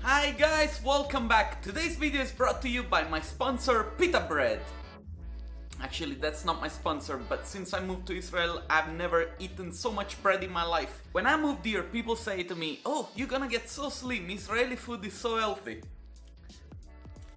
Hi guys, welcome back. Today's video is brought to you by my sponsor Pita Bread. Actually, that's not my sponsor, but since I moved to Israel, I've never eaten so much bread in my life. When I moved here, people say to me, "Oh, you're gonna get so slim, Israeli food is so healthy."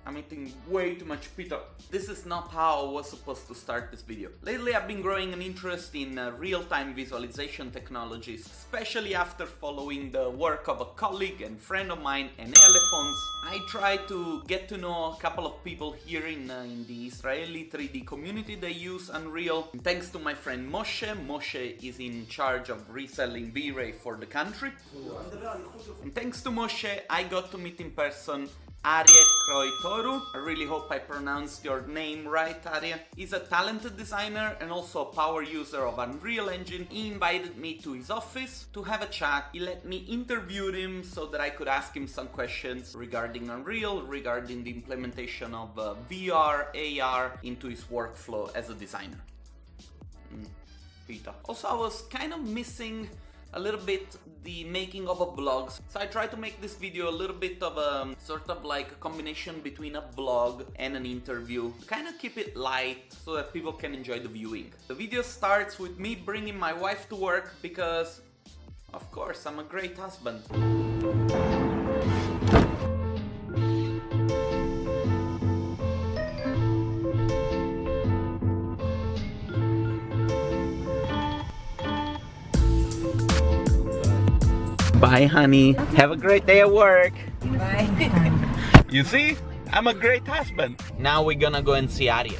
I'm eating way too much pita. This is not how I was supposed to start this video. Lately I've been growing an interest in real-time visualization technologies, especially after following the work of a colleague and friend of mine, Enea Lefons. I try to get to know a couple of people here in the Israeli 3D community. They use Unreal. And thanks to my friend Moshe is in charge of reselling V-Ray for the country. And thanks to Moshe, I got to meet in person Arie Croitoru. I really hope I pronounced your name right, Arie. He's a talented designer and also a power user of Unreal Engine. He invited me to his office to have a chat. He let me interview him so that I could ask him some questions regarding Unreal, regarding the implementation of VR, AR into his workflow as a designer. Pita. Also, I was kind of missing a little bit the making of a blog, so I try to make this video a little bit of a sort of like a combination between a blog and an interview, kind of keep it light so that people can enjoy the viewing. The video starts with me bringing my wife to work because, of course, I'm a great husband. Bye, honey. Okay. Have a great day at work. Bye. You see? I'm a great husband. Now we're gonna go and see Arie.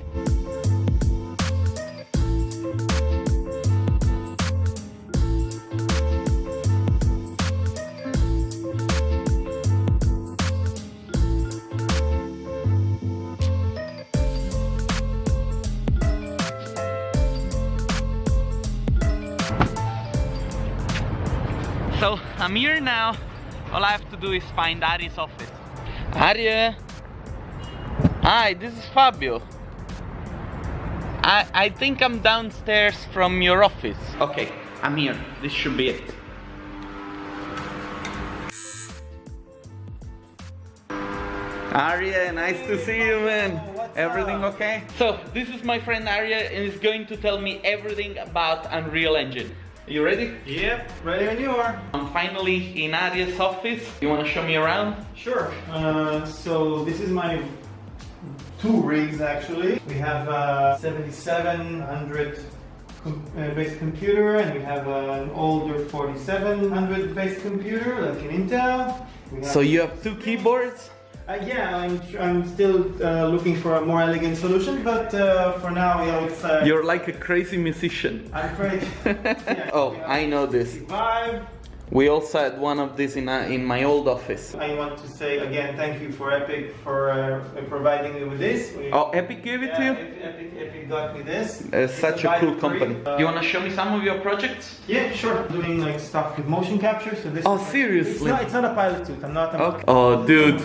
So I'm here now. All I have to do is find Arie's office. Arie! Hi, this is Fabio. I think I'm downstairs from your office. Okay, I'm here. This should be it. Arie, nice to see you, man. Everything okay? So, this is my friend Arie, and he's going to tell me everything about Unreal Engine. You ready? Yep, ready when you are. I'm finally in Arie's office. You want to show me around? Sure. So this is my two rigs actually. We have a 7700 based computer, and we have an older 4700 based computer like an Intel. So you have two keyboards? Yeah, I'm still looking for a more elegant solution, but for now, it's... You're like a crazy musician. I'm crazy. Yeah, oh, I know this. We also had one of these in my old office. I want to say again, thank you for Epic for providing me with this. Epic gave it to you? Epic got me this. It's such a cool company. You want to show me some of your projects? Yeah, sure. Doing like stuff with motion capture. So this. Oh, seriously? It's not a pilot suit. I'm not. Okay. Oh, dude.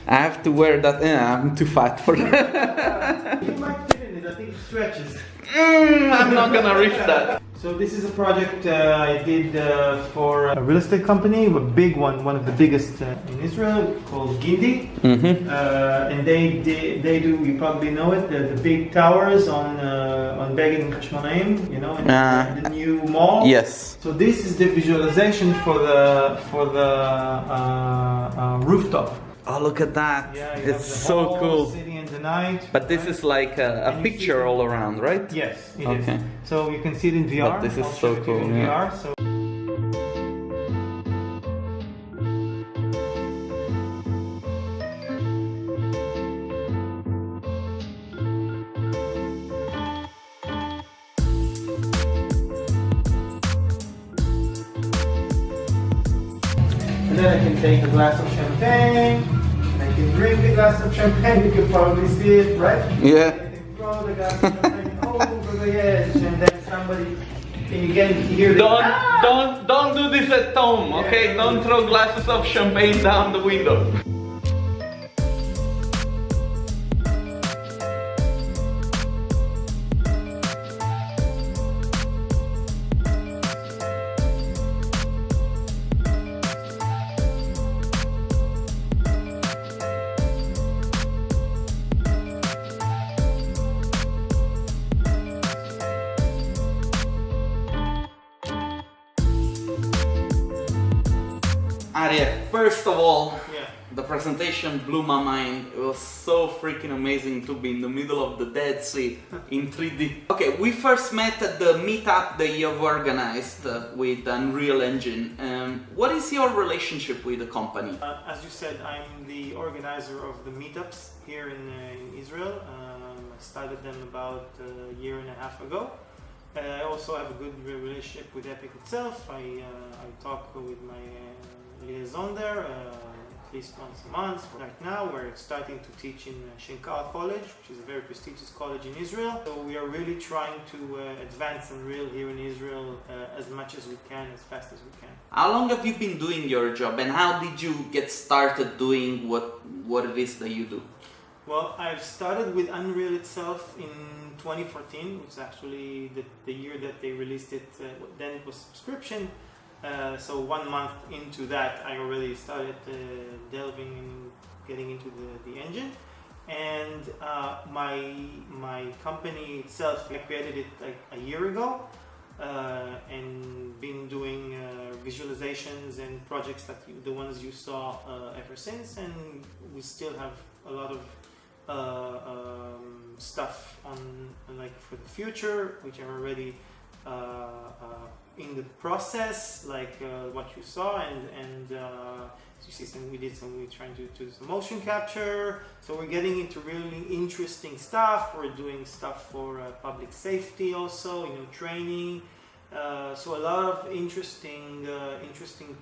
I have to wear that. I'm too fat for that. You might fit in it. I think it stretches. I'm not gonna risk that. So this is a project I did for a real estate company, a big one of the biggest in Israel, called Gindi. And they do, you probably know it, the big towers on Begin and Hashmonaim, you know, in the new mall. Yes. So this is the visualization for the rooftop. Oh, look at that. Yeah, it's so cool. City in the night. But this is like a picture all around, right? Yes, it Okay. is. So you can see it in VR. But this is I'll so show it cool. in Yeah. VR, so. And then I can take a glass of champagne, and I can drink the glass of champagne. You can probably see it, right? Yeah. I can throw the glass of champagne over the edge, and then somebody can again hear the Don't do this at home, okay? Yeah. Don't throw glasses of champagne down the window. Arie, first of all, Yeah. the presentation blew my mind. It was so freaking amazing to be in the middle of the Dead Sea in 3D. Okay, we first met at the meetup that you have organized with Unreal Engine. What is your relationship with the company? As you said, I'm the organizer of the meetups here in Israel. I started them about a year and a half ago. I also have a good relationship with Epic itself. I talk with my liaison there at least once a month. Right now we're starting to teach in Shenkar College, which is a very prestigious college in Israel. So we are really trying to advance Unreal here in Israel as much as we can, as fast as we can. How long have you been doing your job, and how did you get started doing what it is that you do? Well, I've started with Unreal itself in 2014, which is actually the year that they released it. Then it was subscription. So 1 month into that, I already started delving and getting into the engine. And my company itself, I created it like a year ago, and been doing visualizations and projects that the ones you saw ever since. And we still have a lot of stuff on like for the future, which are already in the process, like what you saw, and you see we're trying to do some motion capture. So we're getting into really interesting stuff. We're doing stuff for public safety also, training. So a lot of interesting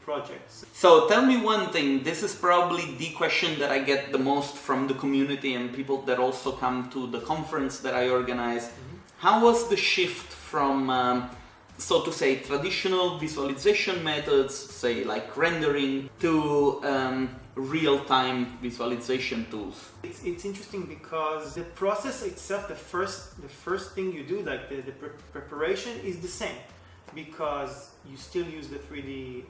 projects. So tell me one thing, this is probably the question that I get the most from the community and people that also come to the conference that I organize. Mm-hmm. How was the shift from, so to say, traditional visualization methods, say like rendering, to real-time visualization tools? It's interesting because the process itself, the first thing you do, like the preparation, is the same. Because you still use the 3D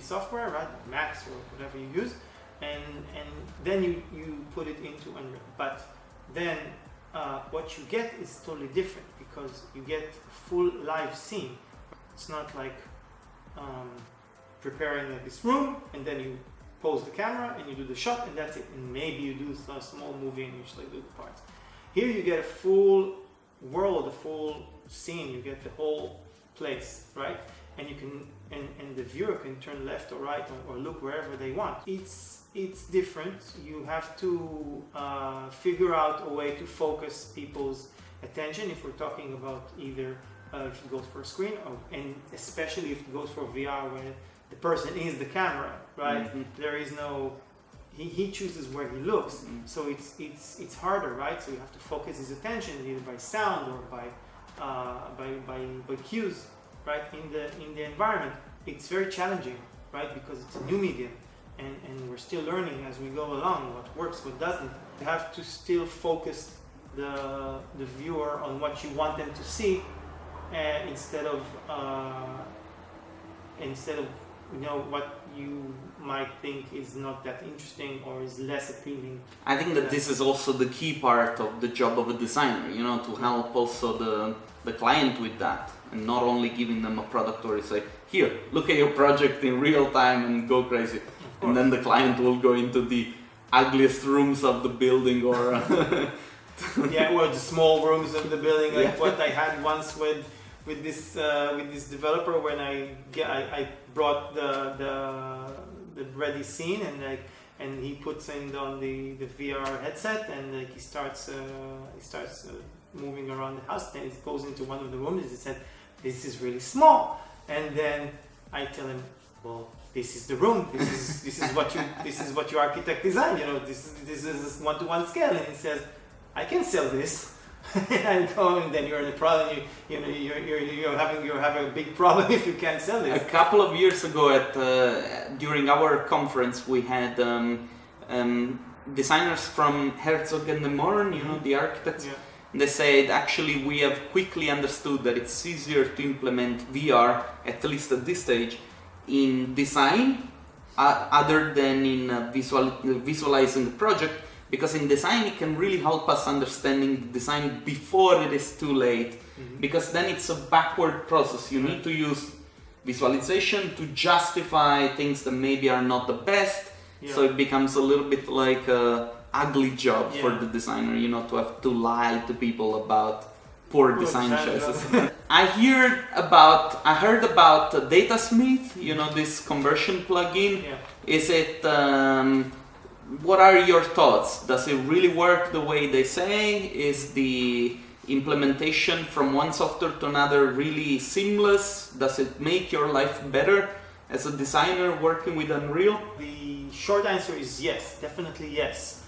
software, right? Max or whatever you use, and then you put it into Unreal. But then what you get is totally different because you get a full live scene. It's not like preparing like this room and then you pose the camera and you do the shot and that's it. And maybe you do a small movie and you just like do the parts. Here you get a full world, a full scene. You get the whole place, right? And you can, and the viewer can turn left or right or look wherever they want. It's different. You have to figure out a way to focus people's attention if we're talking about either if it goes for a screen and especially if it goes for VR where the person is the camera, right? Mm-hmm. There is no, he chooses where he looks, mm-hmm. So it's harder, right? So you have to focus his attention either by sound or by cues, right, in the environment. It's very challenging, right, because it's a new medium, and we're still learning as we go along what works, what doesn't. You have to still focus the viewer on what you want them to see, instead of what you might think is not that interesting or is less appealing. I think that this is also the key part of the job of a designer, to help also the client with that, and not only giving them a product or say, here, look at your project in real time and go crazy. And then the client will go into the ugliest rooms of the building or yeah, or the small rooms of the building, like what I had once with this developer when I brought the ready scene and he puts in on the VR headset and he starts moving around the house. Then he goes into one of the rooms and he said, "This is really small." And then I tell him, "Well, this is the room. This is what your architect designed. This is 1-to-1 scale." And he says, "I can sell this." And then you're in a problem. You're having a big problem if you can't sell this. A couple of years ago, during our conference, we had designers from Herzog and de Morn, the architects. Yeah. They said actually we have quickly understood that it's easier to implement VR, at least at this stage, in design other than in visualizing the project. Because in design it can really help us understanding the design before it is too late, mm-hmm. Because then it's a backward process. You need to use visualization to justify things that maybe are not the best. Yeah. So it becomes a little bit like a ugly job Yeah. for the designer, you know, to have to lie to people about poor design choices. I heard about Datasmith, you know, this conversion plugin. Yeah. Is it? What are your thoughts? Does it really work the way they say? Is the implementation from one software to another really seamless? Does it make your life better as a designer working with Unreal? The short answer is yes, definitely yes.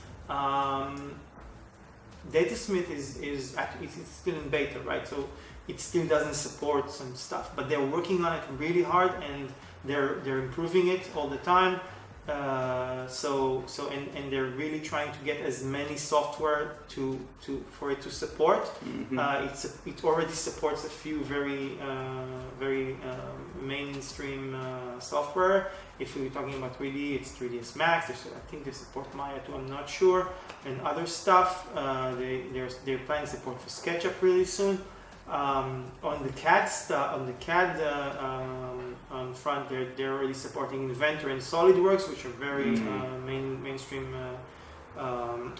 Datasmith is actually it's still in beta, right? So it still doesn't support some stuff, but they're working on it really hard and they're improving it all the time. And they're really trying to get as many software for it to support. Mm-hmm. It already supports a few very mainstream software. If we're talking about 3D, it's 3ds Max. I think they support Maya too. I'm not sure, and other stuff. They're planning support for SketchUp really soon. On the CAD front, they're already supporting Inventor and SolidWorks, which are very mainstream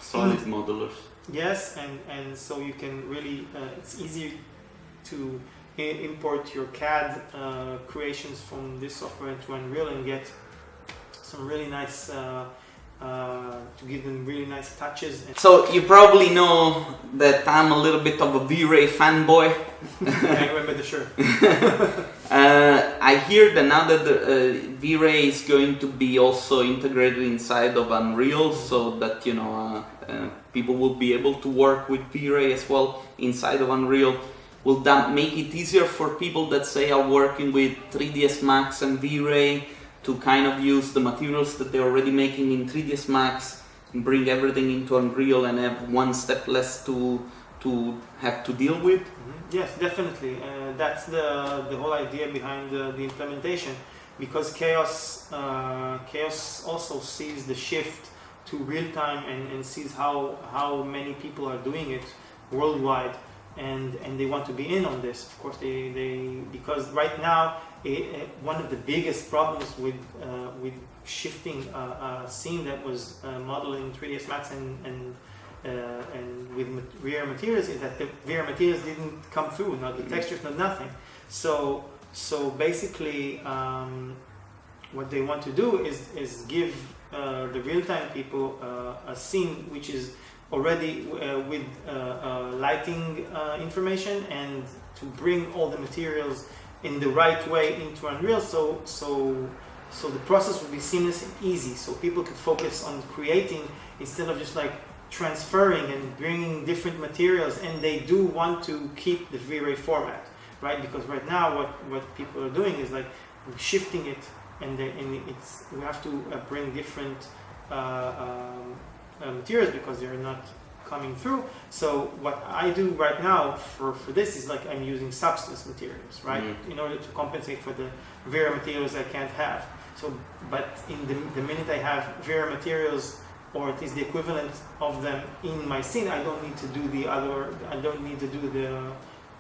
solid modelers. Yes, and so you can really it's easy to import your CAD creations from this software into Unreal and get some really nice to give them really nice touches. So you probably know that I'm a little bit of a V-Ray fanboy. I remember the shirt. I hear that now that the V-Ray is going to be also integrated inside of Unreal, so that people will be able to work with V-Ray as well inside of Unreal. Will that make it easier for people that say are working with 3ds Max and V-Ray to kind of use the materials that they're already making in 3ds Max and bring everything into Unreal and have one step less to have to deal with? Mm-hmm. Yes, definitely. That's the whole idea behind the implementation, because Chaos also sees the shift to real-time and sees how many people are doing it worldwide, and they want to be in on this. Of course, because right now one of the biggest problems with shifting a scene that was modeled in 3ds Max and with VR materials is that the VR materials didn't come through, not the textures, not nothing. So basically, what they want to do is give the real-time people a scene which is already with lighting information, and to bring all the materials in the right way into Unreal, so the process will be seamless and easy, so people can focus on creating instead of just like transferring and bringing different materials. And they do want to keep the V-Ray format, right? Because right now what people are doing is like shifting it, and we have to bring different materials because they're not coming through. So what I do right now for this is like I'm using substance materials, right? In order to compensate for the VR materials I can't have. So, but in the minute I have VR materials, or at least the equivalent of them in my scene, I don't need to do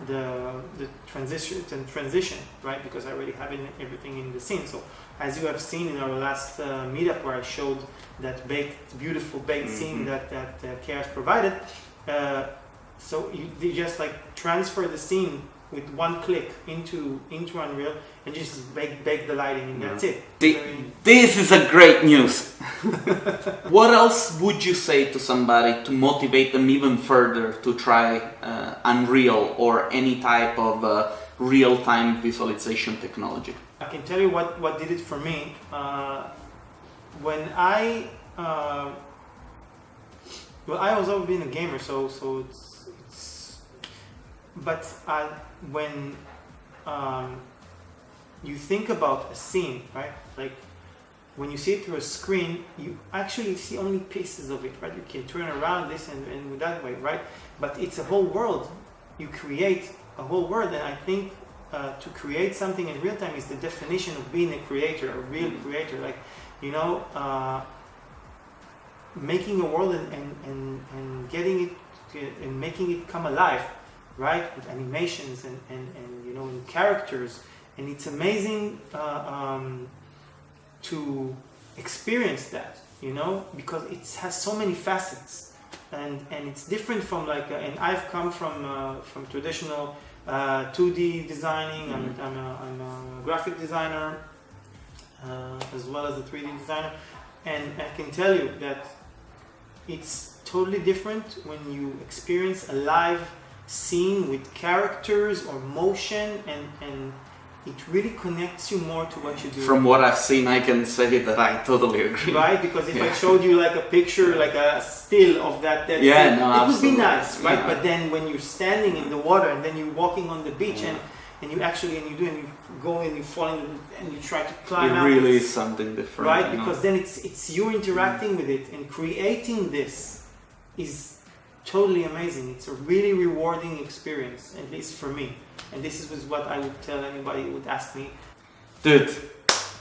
the transition, right? Because I already have everything in the scene. So as you have seen in our last meetup where I showed that beautiful baked scene that Chaos provided, so you just like transfer the scene with one click into Unreal and just bake the lighting, and that's it. This is a great news. What else would you say to somebody to motivate them even further to try Unreal or any type of real-time visualization technology? I can tell you what did it for me. When I was always been a gamer, so it's but when you think about a scene, right? Like when you see it through a screen, you actually see only pieces of it, right? You can turn around this and that way, right? But it's a whole world. You create a whole world, and I think to create something in real time is the definition of being a creator, a real creator. Like, making a world and getting it and making it come alive, right? With animations and characters and it's amazing to experience that, you know, because it has so many facets, and it's different from like and I've come from traditional 2D designing. I'm a graphic designer as well as a 3D designer, and I can tell you that it's totally different when you experience a live scene with characters or motion, and it really connects you more to what you do. From what I've seen, I can say that I totally agree. Right? Because if I showed you like a picture, like a still of that scene, it would be nice, right? Yeah. But then when you're standing in the water and then you're walking on the beach and you go and you fall in and you try to climb out. It really is something different. Right? Because then it's you interacting with it, and creating this is totally amazing. It's a really rewarding experience, at least for me. And this is what I would tell anybody who would ask me. Dude,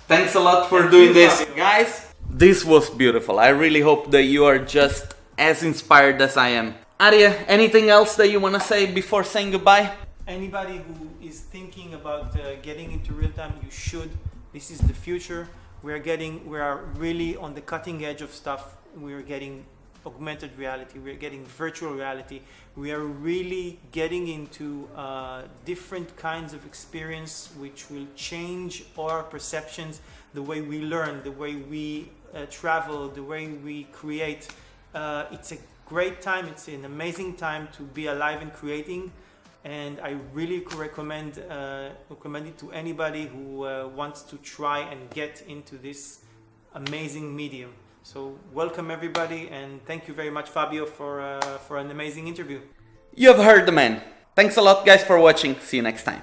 thanks a lot for doing this. Guys, this was beautiful. I really hope that you are just as inspired as I am. Arie, anything else that you want to say before saying goodbye? Anybody who is thinking about getting into real-time, you should. This is the future. We are really on the cutting edge of stuff. We are getting augmented reality, we're getting virtual reality, we are really getting into different kinds of experience which will change our perceptions, the way we learn, the way we travel, the way we create. It's a great time, it's an amazing time to be alive and creating, and I really recommend it to anybody who wants to try and get into this amazing medium. So welcome everybody, and thank you very much, Fabio, for an amazing interview. You have heard the man. Thanks a lot, guys, for watching. See you next time.